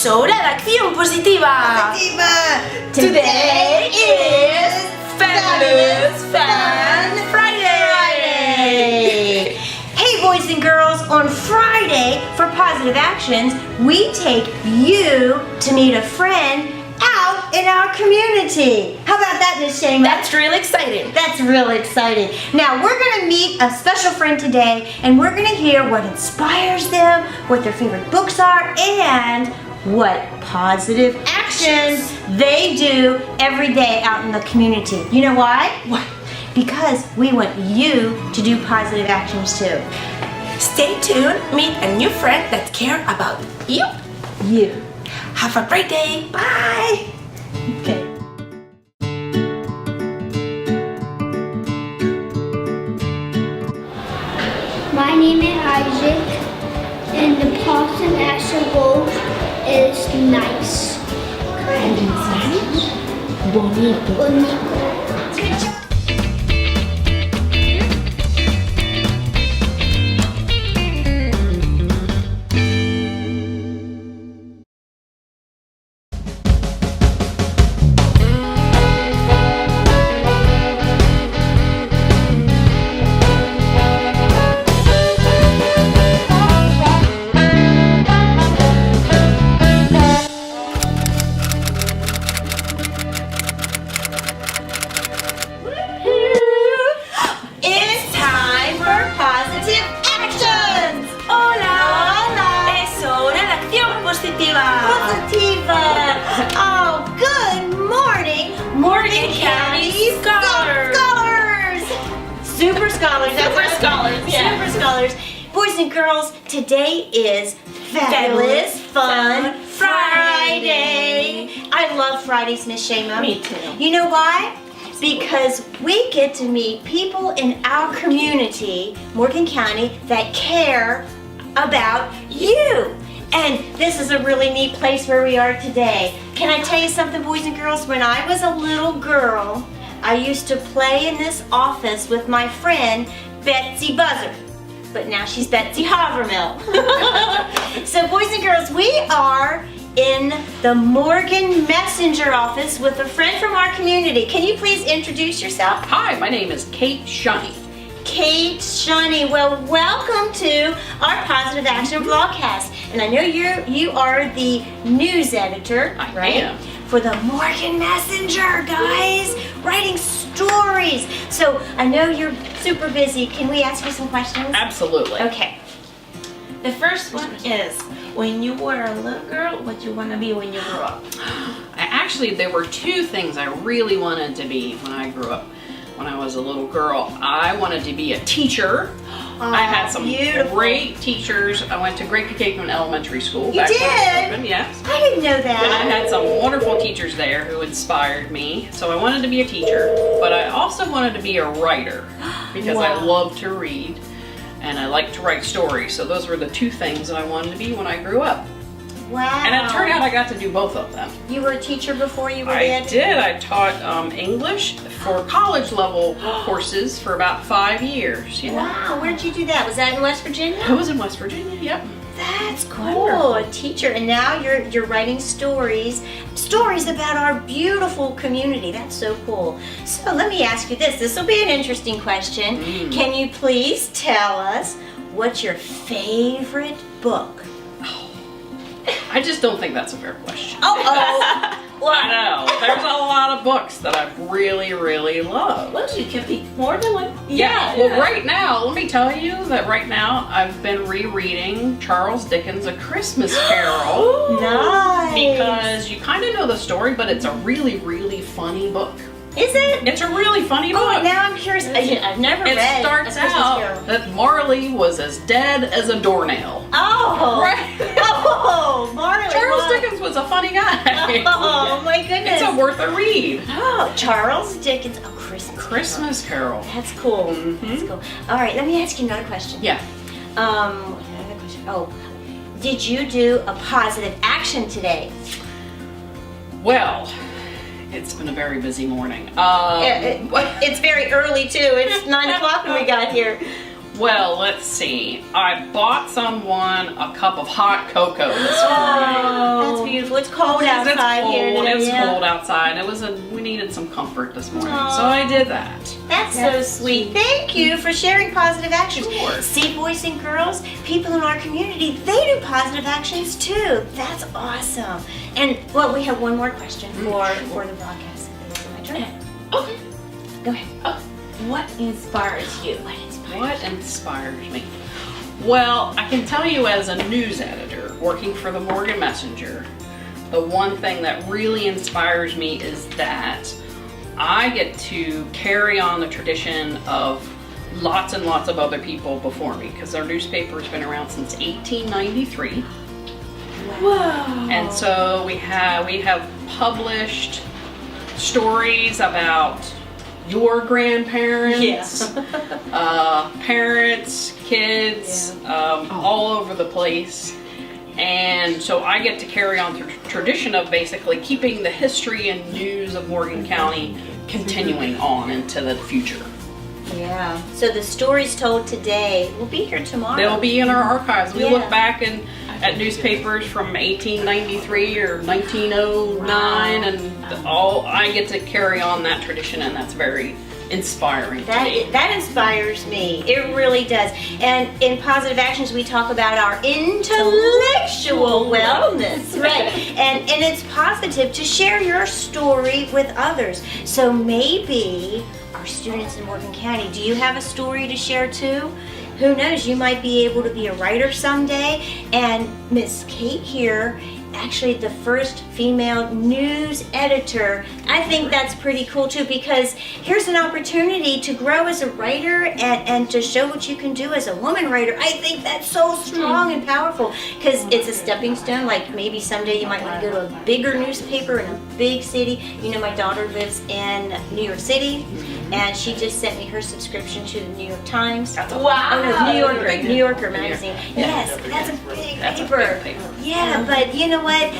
hora de acción positiva. Today is Fabulous Fun Friday. Hey boys and girls, on Friday for Positive Actions, we take you to meet a friend out in our community. How about that, Miss Shayma? That's really exciting. That's really exciting. Now we're going to meet a special friend today, and we're going to hear what inspires them, what their favorite books are, and what positive actions they do every day out in the community. You know why? Why? Because we want you to do positive actions too. Stay tuned. Meet a new friend that cares about you. You. Have a great day. Bye. Okay. My name is Isaac, and the positive action goal is nice. Bonito. Bonito. It's time for positive actions. Hola. Hola. Es hora de acción positiva. Positiva. Oh, good morning, Morgan County Scholars. Scholars. Super scholars. That's Super right. scholars, yeah. Super scholars. Boys and girls, today is Fabulous Fun Friday. I love Fridays, Miss Shayma. Me too. You know why? Because we get to meet people in our community, Morgan County, that care about you. And this is a really neat place where we are today. Can I tell you something, boys and girls? When I was a little girl, I used to play in this office with my friend, Betsy Buzzard. But now she's Betsy Havermill. So boys and girls, we are in the Morgan Messenger office with a friend from our community. Can you please introduce yourself? Hi, my name is Kate Shunney. Kate Shunney. Well, welcome to our Positive Action Vlogcast. And I know you are the news editor, I right? am. For the Morgan Messenger, guys, writing stories. So I know you're super busy. Can we ask you some questions? Absolutely. Okay. The first one is, when you were a little girl, what you want to be when you grow up? Actually, there were two things I really wanted to be when I grew up. When I was a little girl, I wanted to be a teacher. I had some beautiful. great teachers. I went to Great Kakeman Elementary School. You back when I was did? open, yes. I didn't know that. And I had some wonderful teachers there who inspired me. So I wanted to be a teacher, but I also wanted to be a writer because I Wow. love to read and I like to write stories. So those were the two things that I wanted to be when I grew up. Wow. And it turned out I got to do both of them. You were a teacher before you were I dead? did. I taught English for college level courses for about 5 years. Yeah. Wow, where did you do that? Was that in West Virginia? I was in West Virginia, yep. That's cool, Wonderful. a teacher, and now you're writing stories about our beautiful community. That's so cool. So let me ask you this. This will be an interesting question. Can you please tell us what's your favorite book? I just don't think that's a fair question. Oh, I know. There's a lot of books that I really, really love. Well, you can pick more than one. Well, right now, let me tell you that right now I've been rereading Charles Dickens' A Christmas Carol. Nice. Because you kind of know the story, but it's a really, really funny book. Is it? It's a really funny book. Oh, now I'm curious. I've never It read starts A Christmas out Carol. that Marley was as dead as a doornail. Oh. Right. Oh, Marley. Charles wow. Dickens was a funny guy. Oh, my goodness. It's worth a read. Oh, Charles Dickens. Oh, Christmas. Christmas Carol. That's cool. Mhm. That's cool. All right, let me ask you another question. Yeah. Another question. Oh, did you do a positive action today? Well, it's been a very busy morning. It's very early too. It's 9 o'clock when we got here. Well, let's see. I bought someone a cup of hot cocoa this Oh, morning. that's beautiful. It's cold Because outside here today. It's yeah. cold outside. We needed some comfort this morning, Aw. so I did that. That's so sweet. Thank you for sharing positive actions. Sure. See, boys and girls, people in our community, they do positive actions too. That's awesome. And well, we have one more question for the broadcast. Is it my turn? Okay. Go ahead. What inspires you? What inspires me? Well, I can tell you as a news editor working for the Morgan Messenger, the one thing that really inspires me is that I get to carry on the tradition of lots and lots of other people before me, because our newspaper has been around since 1893. Whoa. And so we have published stories about your grandparents, parents, kids, all over the place. And so I get to carry on the tradition of basically keeping the history and news of Morgan County continuing on into the future. Yeah. So the stories told today will be here tomorrow. They'll be in our archives. We Yeah. look back at newspapers from 1893 or 1909, and I get to carry on that tradition, and that's very inspiring to me. That inspires me. It really does. And in Positive Actions, we talk about our intellectual wellness, right? And it's positive to share your story with others. So maybe our students in Morgan County, do you have a story to share too? Who knows, you might be able to be a writer someday. And Miss Kate here, actually the first female news editor. I think that's pretty cool too, because here's an opportunity to grow as a writer and to show what you can do as a woman writer. I think that's so strong and powerful, because it's a stepping stone. Like maybe someday you might want to go to a bigger newspaper in a big city. You know, my daughter lives in New York City, and she just sent me her subscription to the New York Times. Wow. Oh no, New Yorker magazine. Yes, that's a big paper. Yeah, but you know what?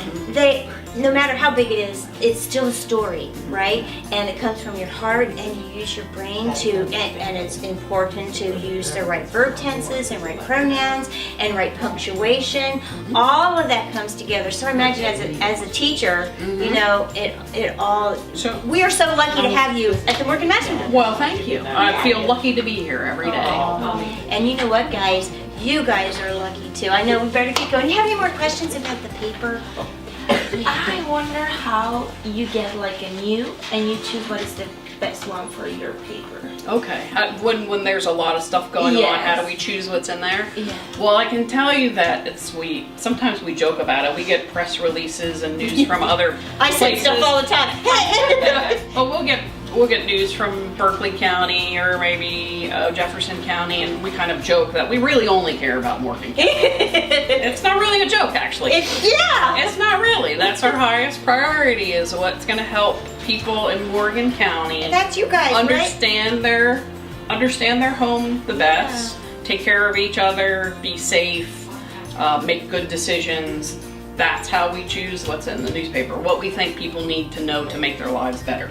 No matter how big it is, it's still a story, right? And it comes from your heart, and you use your brain to, and it's important to use the right verb tenses and right pronouns and right punctuation. All of that comes together. So imagine as a teacher, you know, it all. So We are so lucky to have you at the Morgan Messenger. well, thank you. I feel lucky to be here every day. And you know what, guys? You guys are lucky too. I know we better keep going. You have any more questions about the paper? I wonder how you get like a new and you choose what is the best one for your paper. Okay. When there's a lot of stuff going on, how do we choose what's in there? Yeah. Well, I can tell you that sometimes we joke about it. We get press releases and news from other I say places. stuff all the time. Well, we'll get news from Berkeley County or maybe Jefferson County, and we kind of joke that we really only care about Morgan County. It's not really a joke, actually. It's not really. That's our highest priority, is what's going to help people in Morgan County That's you guys, understand their home the best, take care of each other, be safe, make good decisions. That's how we choose what's in the newspaper, what we think people need to know to make their lives better.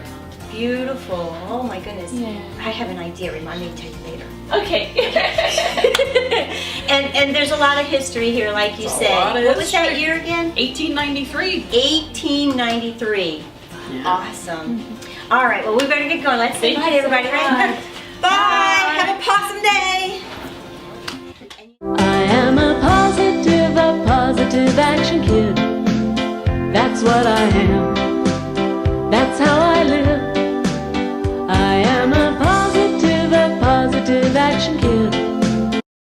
Beautiful. Oh my goodness. Yeah. I have an idea. Remind me to tell you later. Okay. And there's a lot of history here, like you said. a lot of What was that history. year again? 1893. 1893. Yeah. Awesome. All right. Well, we better get going. Let's say bye to everybody, right? Bye. Bye. Have a possum day. I am a positive action kid. That's what I am.